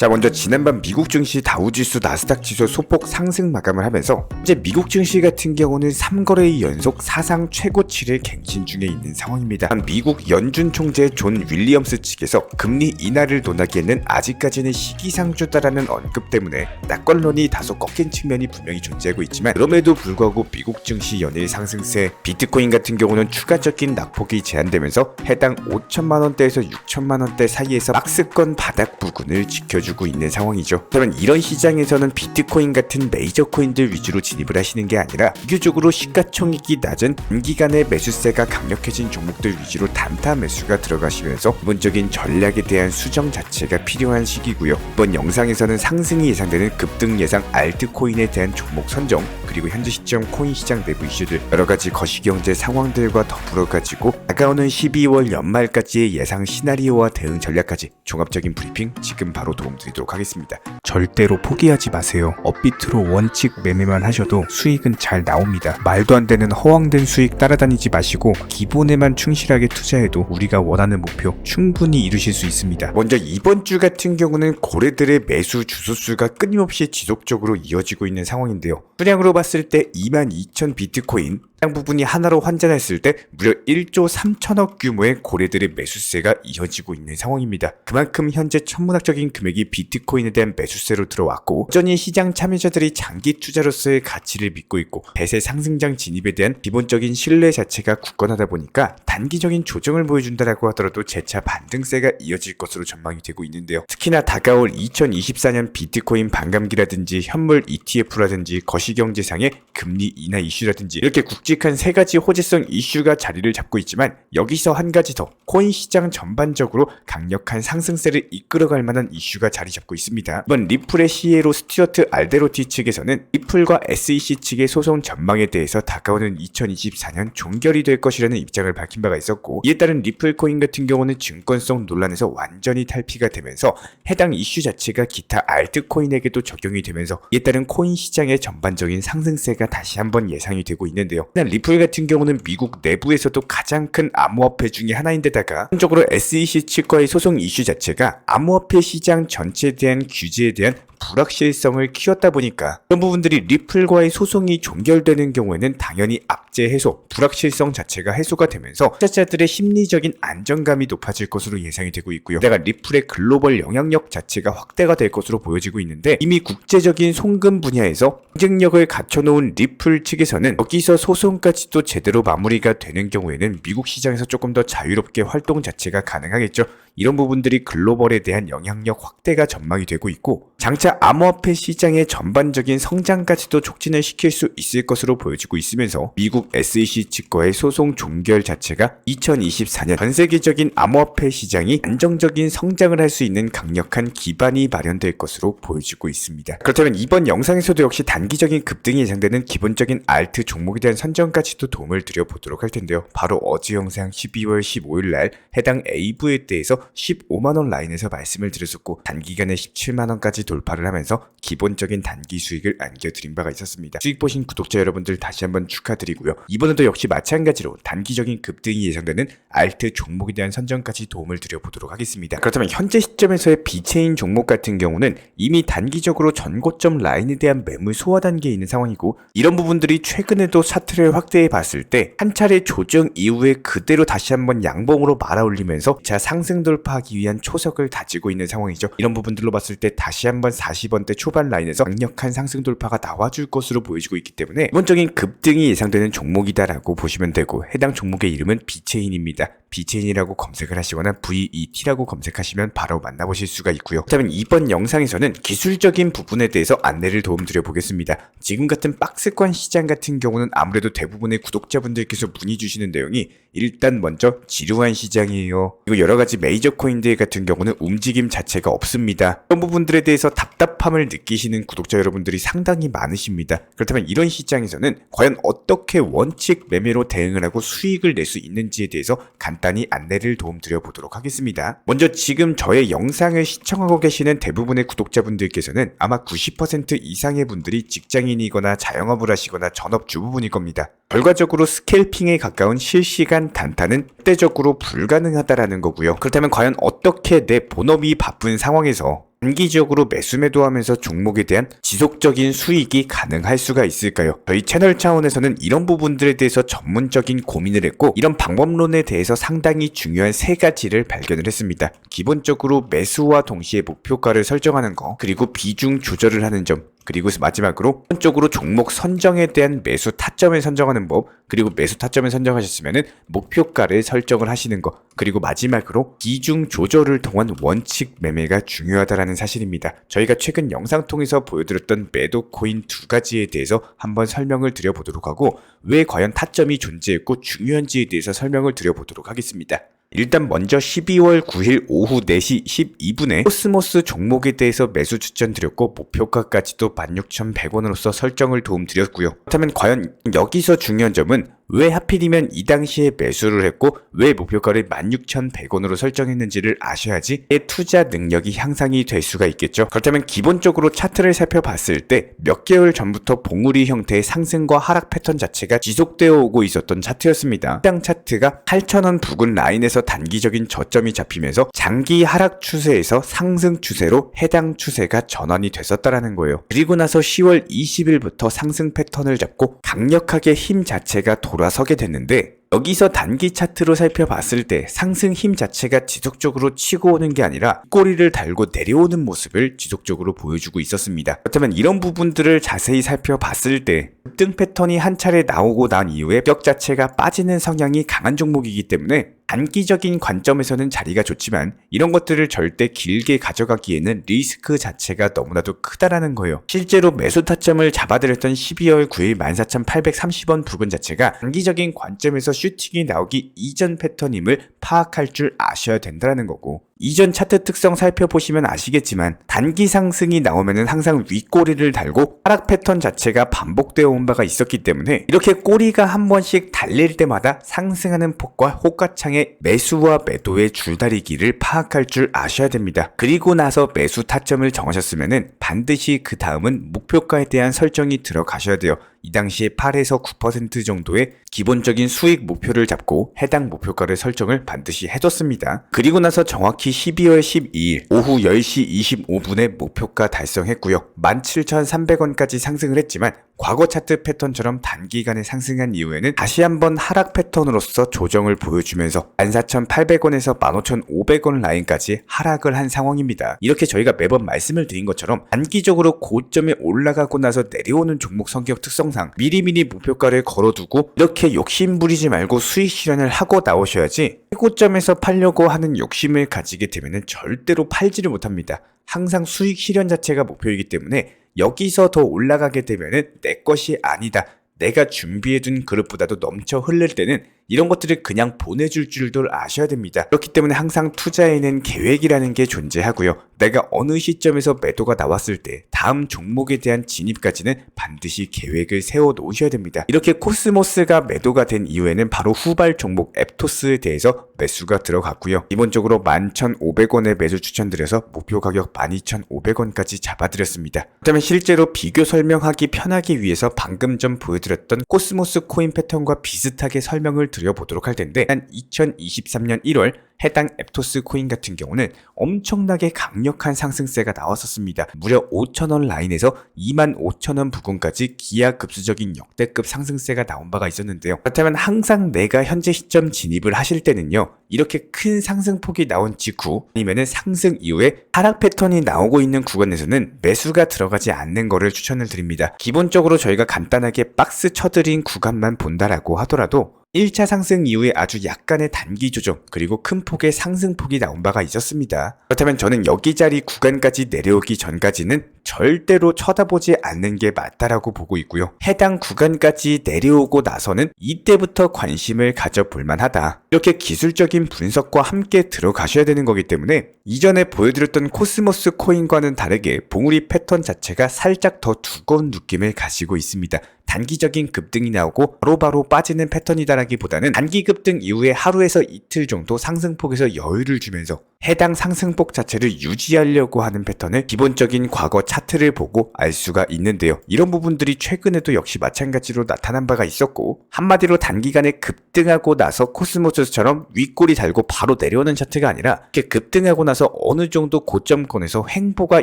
자, 먼저 지난밤 미국 증시 다우지수 나스닥 지수 소폭 상승 마감을 하면서 이제 미국 증시 같은 경우는 3거래일 연속 사상 최고치를 갱신 중에 있는 상황입니다. 미국 연준 총재 존 윌리엄스 측에서 금리 인하를 논하기에는 아직까지는 시기상조다라는 언급 때문에 낙관론이 다소 꺾인 측면이 분명히 존재하고 있지만, 그럼에도 불구하고 미국 증시 연일 상승세, 비트코인 같은 경우는 추가적인 낙폭이 제한되면서 해당 5천만 원대에서 6천만 원대 사이에서 박스권 바닥 부근을 지켜주고 있는 상황이죠. 그러면 이런 시장에서는 비트코인 같은 메이저 코인들 위주로 진입을 하시는 게 아니라 비교적으로 시가총액이 낮은 단기간의 매수세가 강력해진 종목들 위주로 단타 매수가 들어가시면서 기본적인 전략에 대한 수정 자체가 필요한 시기고요. 이번 영상에서는 상승이 예상되는 급등 예상 알트코인에 대한 종목 선정, 그리고 현재 시점 코인 시장 내부 이슈들, 여러가지 거시경제 상황들과 더불어 가지고 다가오는 12월 연말까지의 예상 시나리오와 대응 전략까지 종합적인 브리핑 지금 바로 도움드리도록 하겠습니다. 절대로 포기하지 마세요. 업비트로 원칙 매매만 하셔도 수익은 잘 나옵니다. 말도 안 되는 허황된 수익 따라다니지 마시고 기본에만 충실하게 투자해도 우리가 원하는 목표 충분히 이루실 수 있습니다. 먼저 이번 주 같은 경우는 고래들의 매수 주소수가 끊임없이 지속적으로 이어지고 있는 상황인데요. 수량으로 봤을 때 22,000 비트코인, 해당 부분이 하나로 환전했을 때 무려 1조 3천억 규모의 고래들의 매수세가 이어지고 있는 상황입니다. 그만큼 현재 천문학적인 금액이 비트코인에 대한 매수세로 들어왔고, 여전히 시장 참여자들이 장기 투자로서의 가치를 믿고 있고 대세 상승장 진입에 대한 기본적인 신뢰 자체가 굳건하다 보니까 단기적인 조정을 보여준다라고 하더라도 재차 반등세가 이어질 것으로 전망이 되고 있는데요. 특히나 다가올 2024년 비트코인 반감기라든지 현물 ETF라든지 거시경제상의 금리 인하 이슈라든지 이렇게 굵직한 세 가지 호재성 이슈가 자리를 잡고 있지만, 여기서 한 가지 더 코인 시장 전반적으로 강력한 상승세를 이끌어갈 만한 이슈가 자리 잡고 있습니다. 이번 리플의 CEO 스튜어트 알데로티 측에서는 리플과 SEC 측의 소송 전망에 대해서 다가오는 2024년 종결이 될 것이라는 입장을 밝힌 바가 있었고, 이에 따른 리플 코인 같은 경우는 증권성 논란에서 완전히 탈피가 되면서 해당 이슈 자체가 기타 알트코인에게도 적용이 되면서 이에 따른 코인 시장의 전반적인 상승세가 다시 한번 예상이 되고 있는데요. 리플 같은 경우는 미국 내부에서도 가장 큰 암호화폐 중에 하나인데다가 한쪽으로 SEC 측과의 소송 이슈 자체가 암호화폐 시장 전체에 대한 규제에 대한 불확실성을 키웠다 보니까 그런 부분들이 리플과의 소송이 종결되는 경우에는 당연히 악재 해소, 불확실성 자체가 해소가 되면서 투자자들의 심리적인 안정감이 높아질 것으로 예상이 되고 있고요. 내가 리플의 글로벌 영향력 자체가 확대가 될 것으로 보여지고 있는데, 이미 국제적인 송금 분야에서 경쟁력을 갖춰놓은 리플 측에서는 여기서 소송까지도 제대로 마무리가 되는 경우에는 미국 시장에서 조금 더 자유롭게 활동 자체가 가능하겠죠. 이런 부분들이 글로벌에 대한 영향력 확대가 전망이 되고 있고, 장차 암호화폐 시장의 전반적인 성장까지도 촉진을 시킬 수 있을 것으로 보여지고 있으면서 미국 SEC 측과의 소송 종결 자체가 2024년 전 세계적인 암호화폐 시장이 안정적인 성장을 할 수 있는 강력한 기반이 마련될 것으로 보여지고 있습니다. 그렇다면 이번 영상에서도 역시 단기적인 급등이 예상되는 기본적인 알트 종목에 대한 선정까지도 도움을 드려보도록 할 텐데요. 바로 어제 영상 12월 15일 날 해당 A부에 대해서 15만원 라인에서 말씀을 드렸었고, 단기간에 17만원까지 돌파를 하면서 기본적인 단기 수익을 안겨드린 바가 있었습니다. 수익 보신 구독자 여러분들 다시 한번 축하드리고요. 이번에도 역시 마찬가지로 단기적인 급등이 예상되는 알트 종목에 대한 선정까지 도움을 드려보도록 하겠습니다. 그렇다면 현재 시점에서의 비체인 종목 같은 경우는 이미 단기적으로 전고점 라인에 대한 매물 소화 단계에 있는 상황이고, 이런 부분들이 최근에도 차트를 확대해 봤을 때 한 차례 조정 이후에 그대로 다시 한번 양봉으로 말아올리면서 자 상승 돌파하기 위한 초석을 다지고 있는 상황이죠. 이런 부분들로 봤을 때 다시 한번 40원대 초반 라인에서 강력한 상승 돌파가 나와줄 것으로 보여지고 있기 때문에 기본적인 급등이 예상되는 종목이다라고 보시면 되고, 해당 종목의 이름은 비체인입니다. 비체인이라고 검색을 하시거나 VET라고 검색하시면 바로 만나보실 수가 있고요. 그렇다면 이번 영상에서는 기술적인 부분에 대해서 안내를 도움드려 보겠습니다. 지금 같은 박스권 시장 같은 경우는 아무래도 대부분의 구독자분들께서 문의 주시는 내용이 일단 먼저 지루한 시장이에요. 그리고 여러가지 메이저 코인들 같은 경우는 움직임 자체가 없습니다. 이런 부분들에 대해서 답답함을 느끼시는 구독자 여러분들이 상당히 많으십니다. 그렇다면 이런 시장에서는 과연 어떻게 원칙 매매로 대응을 하고 수익을 낼 수 있는지에 대해서 간단히 안내를 도움드려 보도록 하겠습니다. 먼저 지금 저의 영상을 시청하고 계시는 대부분의 구독자분들께서는 아마 90% 이상의 분들이 직장인이거나 자영업을 하시거나 전업주부분일 겁니다. 결과적으로 스캘핑에 가까운 실시간 단타는 절대적으로 불가능하다라는 거고요. 그렇다면 과연 어떻게 내 본업이 바쁜 상황에서 단기적으로 매수 매도하면서 종목에 대한 지속적인 수익이 가능할 수가 있을까요? 저희 채널 차원에서는 이런 부분들에 대해서 전문적인 고민을 했고 이런 방법론에 대해서 상당히 중요한 세 가지를 발견을 했습니다. 기본적으로 매수와 동시에 목표가를 설정하는 거, 그리고 비중 조절을 하는 점, 그리고 마지막으로 기본적으로 종목 선정에 대한 매수 타점을 선정하는 법, 그리고 매수 타점을 선정하셨으면 목표가를 설정을 하시는 거, 그리고 마지막으로 비중 조절을 통한 원칙 매매가 중요하다라는 사실입니다. 저희가 최근 영상 통해서 보여드렸던 매도 코인 두 가지에 대해서 한번 설명을 드려보도록 하고 왜 과연 타점이 존재했고 중요한지에 대해서 설명을 드려보도록 하겠습니다. 일단 먼저 12월 9일 오후 4시 12분에 코스모스 종목에 대해서 매수 추천드렸고 목표가까지도 16,100원으로서 설정을 도움드렸고요. 그렇다면 과연 여기서 중요한 점은 왜 하필이면 이 당시에 매수를 했고 왜 목표가를 16,100원으로 설정했는지를 아셔야지 내 투자 능력이 향상이 될 수가 있겠죠. 그렇다면 기본적으로 차트를 살펴봤을 때 몇 개월 전부터 봉우리 형태의 상승과 하락 패턴 자체가 지속되어 오고 있었던 차트였습니다. 해당 차트가 8,000원 부근 라인에서 단기적인 저점이 잡히면서 장기 하락 추세에서 상승 추세로 해당 추세가 전환이 됐었다라는 거예요. 그리고 나서 10월 20일부터 상승 패턴을 잡고 강력하게 힘 자체가 돌아서게 됐는데 여기서 단기 차트로 살펴봤을 때 상승 힘 자체가 지속적으로 치고 오는 게 아니라 꼬리를 달고 내려오는 모습을 지속적으로 보여주고 있었습니다. 그렇다면 이런 부분들을 자세히 살펴봤을 때 급등 패턴이 한 차례 나오고 난 이후에 벽 자체가 빠지는 성향이 강한 종목이기 때문에 단기적인 관점에서는 자리가 좋지만 이런 것들을 절대 길게 가져가기에는 리스크 자체가 너무나도 크다라는 거예요. 실제로 매수 타점을 잡아드렸던 12월 9일 14,830원 부근 자체가 단기적인 관점에서 슈팅이 나오기 이전 패턴임을 파악할 줄 아셔야 된다는 거고 이전 차트 특성 살펴보시면 아시겠지만 단기 상승이 나오면은 항상 윗꼬리를 달고 하락 패턴 자체가 반복되어 온 바가 있었기 때문에 이렇게 꼬리가 한 번씩 달릴 때마다 상승하는 폭과 호가창의 매수와 매도의 줄다리기를 파악할 줄 아셔야 됩니다. 그리고 나서 매수 타점을 정하셨으면은 반드시 그 다음은 목표가에 대한 설정이 들어가셔야 돼요. 이 당시에 8에서 9% 정도의 기본적인 수익 목표를 잡고 해당 목표가를 설정을 반드시 해뒀습니다. 그리고 나서 정확히 12월 12일 오후 10시 25분에 목표가 달성했고요. 17,300원까지 상승을 했지만 과거 차트 패턴처럼 단기간에 상승한 이후에는 다시 한번 하락 패턴으로서 조정을 보여주면서 14,800원에서 15,500원 라인까지 하락을 한 상황입니다. 이렇게 저희가 매번 말씀을 드린 것처럼 단기적으로 고점에 올라가고 나서 내려오는 종목 성격 특성상 미리미리 목표가를 걸어두고 이렇게 욕심 부리지 말고 수익 실현을 하고 나오셔야지 최고점에서 팔려고 하는 욕심을 가지게 되면 절대로 팔지를 못합니다. 항상 수익 실현 자체가 목표이기 때문에 여기서 더 올라가게 되면은 내 것이 아니다. 내가 준비해둔 그릇보다도 넘쳐 흐를 때는 이런 것들을 그냥 보내줄 줄도 아셔야 됩니다. 그렇기 때문에 항상 투자에는 계획이라는 게 존재하고요. 내가 어느 시점에서 매도가 나왔을 때 다음 종목에 대한 진입까지는 반드시 계획을 세워 놓으셔야 됩니다. 이렇게 코스모스가 매도가 된 이후에는 바로 후발 종목 앱토스에 대해서 매수가 들어갔고요. 기본적으로 11,500원에 매수 추천드려서 목표 가격 12,500원까지 잡아드렸습니다. 그렇다면 실제로 비교 설명하기 편하기 위해서 방금 전 보여드렸던 코스모스 코인 패턴과 비슷하게 설명을 드려보도록 할 텐데 한 2023년 1월 해당 앱토스 코인 같은 경우는 엄청나게 강력한 상승세가 나왔었습니다. 무려 5,000원 라인에서 25,000원 부근까지 기하급수적인 역대급 상승세가 나온 바가 있었는데요. 그렇다면 항상 내가 현재 시점 진입을 하실 때는요. 이렇게 큰 상승폭이 나온 직후 아니면은 상승 이후에 하락 패턴이 나오고 있는 구간에서는 매수가 들어가지 않는 거를 추천을 드립니다. 기본적으로 저희가 간단하게 박스 쳐드린 구간만 본다라고 하더라도 1차 상승 이후에 아주 약간의 단기 조정 그리고 큰 폭의 상승폭이 나온 바가 있었습니다. 그렇다면 저는 여기 자리 구간까지 내려오기 전까지는 절대로 쳐다보지 않는 게 맞다라고 보고 있고요. 해당 구간까지 내려오고 나서는 이때부터 관심을 가져볼 만하다. 이렇게 기술적인 분석과 함께 들어가셔야 되는 거기 때문에 이전에 보여드렸던 코스모스 코인과는 다르게 봉우리 패턴 자체가 살짝 더 두꺼운 느낌을 가지고 있습니다. 단기적인 급등이 나오고 바로바로 빠지는 패턴이다라기보다는 단기 급등 이후에 하루에서 이틀 정도 상승폭에서 여유를 주면서 해당 상승폭 자체를 유지하려고 하는 패턴을 기본적인 과거 차트를 보고 알 수가 있는데요. 이런 부분들이 최근에도 역시 마찬가지로 나타난 바가 있었고, 한마디로 단기간에 급등하고 나서 코스모스처럼 윗골이 달고 바로 내려오는 차트가 아니라 이렇게 급등하고 나서 어느 정도 고점권에서 횡보가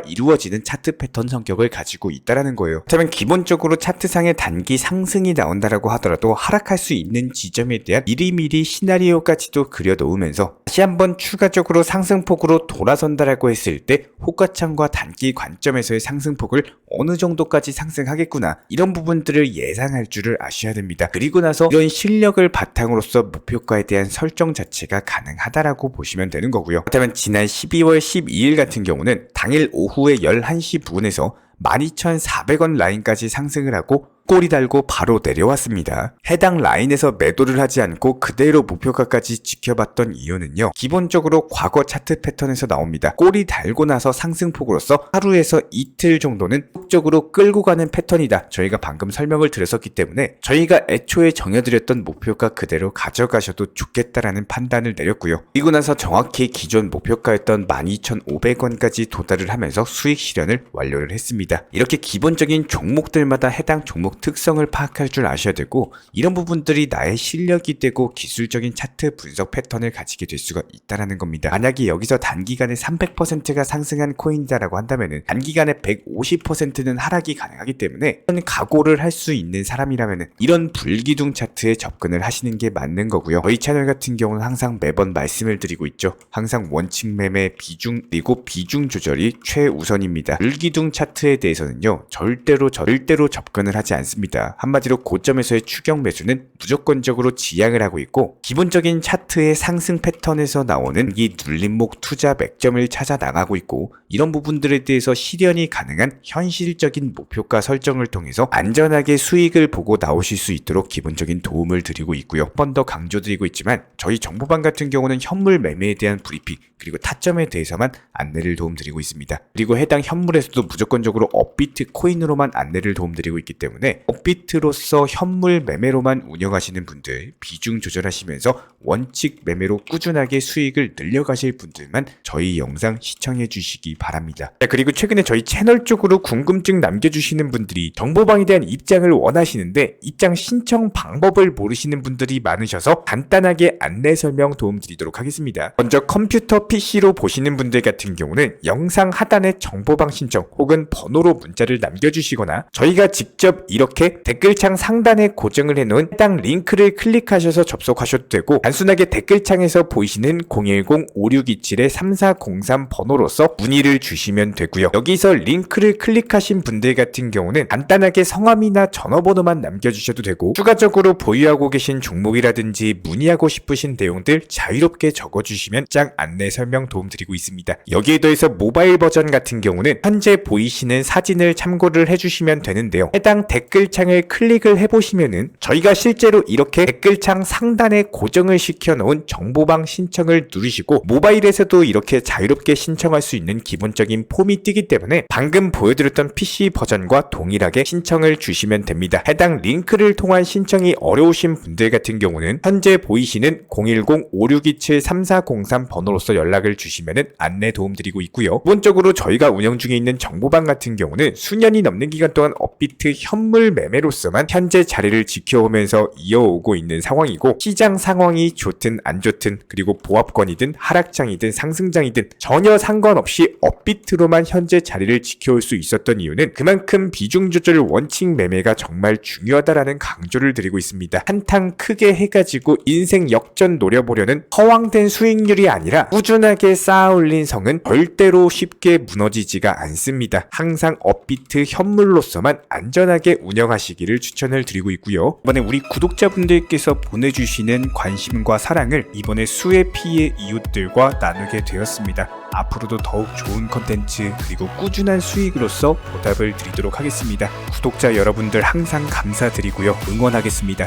이루어지는 차트 패턴 성격을 가지고 있다라는 거예요. 그렇다면 기본적으로 차트상에 단기 상승이 나온다라고 하더라도 하락할 수 있는 지점에 대한 미리미리 시나리오까지도 그려놓으면서 다시 한번 추가적으로 상승폭으로 돌아선다라고 했을 때 호가창과 단기 관점에서의 상승폭을 어느 정도까지 상승하겠구나, 이런 부분들을 예상할 줄을 아셔야 됩니다. 그리고 나서 이런 실력을 바탕으로서 목표가에 대한 설정 자체가 가능하다라고 보시면 되는 거고요. 그렇다면 지난 12월 12일 같은 경우는 당일 오후에 11시 부근에서 12,400원 라인까지 상승을 하고 꼬리 달고 바로 내려왔습니다. 해당 라인에서 매도를 하지 않고 그대로 목표가까지 지켜봤던 이유는요, 기본적으로 과거 차트 패턴에서 나옵니다. 꼬리 달고 나서 상승폭으로서 하루에서 이틀 정도는 폭적으로 끌고 가는 패턴이다, 저희가 방금 설명을 드렸었기 때문에 저희가 애초에 정해드렸던 목표가 그대로 가져가셔도 좋겠다라는 판단을 내렸고요. 그리고 나서 정확히 기존 목표가였던 12,500원까지 도달을 하면서 수익 실현을 완료를 했습니다. 이렇게 기본적인 종목들마다 해당 종목 특성을 파악할 줄 아셔야 되고, 이런 부분들이 나의 실력이 되고 기술적인 차트 분석 패턴을 가지게 될 수가 있다는 겁니다. 만약에 여기서 단기간에 300%가 상승한 코인이다라고 한다면 단기간에 150%는 하락이 가능하기 때문에 이런 각오를 할 수 있는 사람이라면 이런 불기둥 차트에 접근을 하시는 게 맞는 거고요. 저희 채널 같은 경우는 항상 매번 말씀을 드리고 있죠. 항상 원칙 매매 비중, 그리고 비중 조절이 최우선입니다. 불기둥 차트에 대해서는요, 절대로 접근을 하지 않습니다. 한마디로 고점에서의 추격 매수는 무조건적으로 지양을 하고 있고, 기본적인 차트의 상승 패턴에서 나오는 이 눌림목 투자 맥점을 찾아 나가고 있고, 이런 부분들에 대해서 실현이 가능한 현실적인 목표가 설정을 통해서 안전하게 수익을 보고 나오실 수 있도록 기본적인 도움을 드리고 있고요. 한 번 더 강조드리고 있지만 저희 정보방 같은 경우는 현물 매매에 대한 브리핑 그리고 타점에 대해서만 안내를 도움드리고 있습니다. 그리고 해당 현물에서도 무조건적으로 업비트 코인으로만 안내를 도움드리고 있기 때문에 업비트로서 현물 매매로만 운영하시는 분들, 비중 조절하시면서 원칙 매매로 꾸준하게 수익을 늘려가실 분들만 저희 영상 시청해 주시기 바랍니다. 그리고 최근에 저희 채널 쪽으로 궁금증 남겨주시는 분들이 정보방에 대한 입장을 원하시는데 입장 신청 방법을 모르시는 분들이 많으셔서 간단하게 안내 설명 도움드리도록 하겠습니다. 먼저 컴퓨터 PC로 보시는 분들 같은 경우는 영상 하단에 정보방 신청 혹은 번호로 문자를 남겨주시거나 저희가 직접 이렇게 댓글창 상단에 고정을 해놓은 해당 링크를 클릭하셔서 접속하셔도 되고, 단순하게 댓글창에서 보이시는 010-5627-3403 번호로서 문의를 주시면 되고요. 여기서 링크를 클릭하신 분들 같은 경우는 간단하게 성함이나 전화번호만 남겨주셔도 되고, 추가적으로 보유하고 계신 종목이라든지 문의하고 싶으신 내용들 자유롭게 적어주시면 짝 안내 설명 도움드리고 있습니다. 여기에 더해서 모바일 버전 같은 경우는 현재 보이시는 사진을 참고를 해주시면 되는데요. 해당 댓글창을 클릭을 해보시면은 저희가 실제로 이렇게 댓글창 상단에 고정을 시켜놓은 정보방 신청을 누르시고 모바일에서도 이렇게 자유롭게 신청할 수 있는 기본적인 폼이 뜨기 때문에 방금 보여드렸던 PC 버전과 동일하게 신청을 주시면 됩니다. 해당 링크를 통한 신청이 어려우신 분들 같은 경우는 현재 보이시는 010-5627-3403 번호로서 연락을 주시면 안내 도움드리고 있고요. 기본적으로 저희가 운영 중에 있는 정보방 같은 경우는 수년이 넘는 기간 동안 업비트 현물 매매로서만 현재 자리를 지켜오면서 이어오고 있는 상황이고, 시장 상황이 좋든 안 좋든 그리고 보합권이든 하락장이든 상승장이든 전혀 상관없이 업비트로만 현재 자리를 지켜올 수 있었던 이유는 그만큼 비중 조절 원칙 매매가 정말 중요하다라는 강조를 드리고 있습니다. 한탕 크게 해가지고 인생 역전 노려보려는 허황된 수익률이 아니라 꾸준하게 쌓아올린 성은 절대로 쉽게 무너지지가 않습니다. 항상 업비트 현물로서만 안전하게 운영하시기를 추천을 드리고 있고요. 이번에 우리 구독자분들께서 보내주시는 관심과 사랑을 이번에 수혜 피해 이웃들과 나누게 되었습니다. 앞으로도 더욱 좋은 컨텐츠 그리고 꾸준한 수익으로서 보답을 드리도록 하겠습니다. 구독자 여러분들 항상 감사드리고요. 응원하겠습니다.